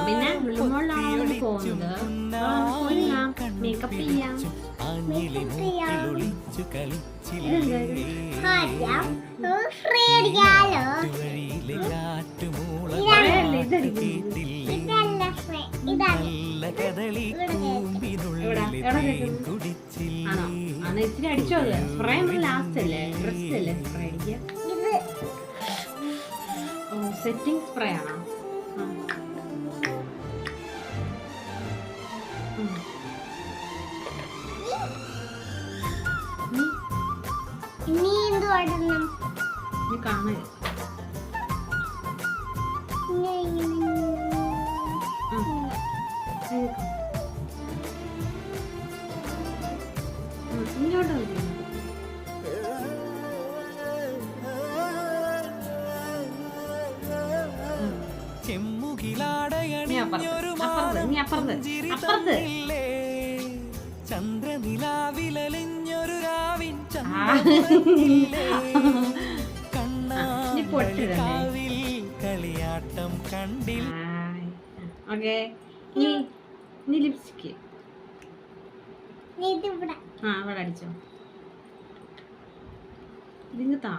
പിന്നെ ലുലുമോളിലാണ് പോകുന്നത്. മേക്കപ്പ് ചെയ്യാം. ഇച്ചിരി അടിച്ചോ? സ്പ്രേ ലാസ്റ്റ് അല്ലേ, ഡ്രസ് അല്ലേ സ്പ്രേ അടിക്കുക? സെറ്റിംഗ് സ്പ്രേ ആണോ? കാണ ഇങ്ങോട്ട് ചന്ദ്രനിലാവിലലിഞ്ഞൊരു രാവിൻ കളിയാട്ടം കണ്ടിൽ. ലിപ്സ്റ്റിക് ഇവിടെ അടിച്ചോ? ഇതിങ്ങത്താ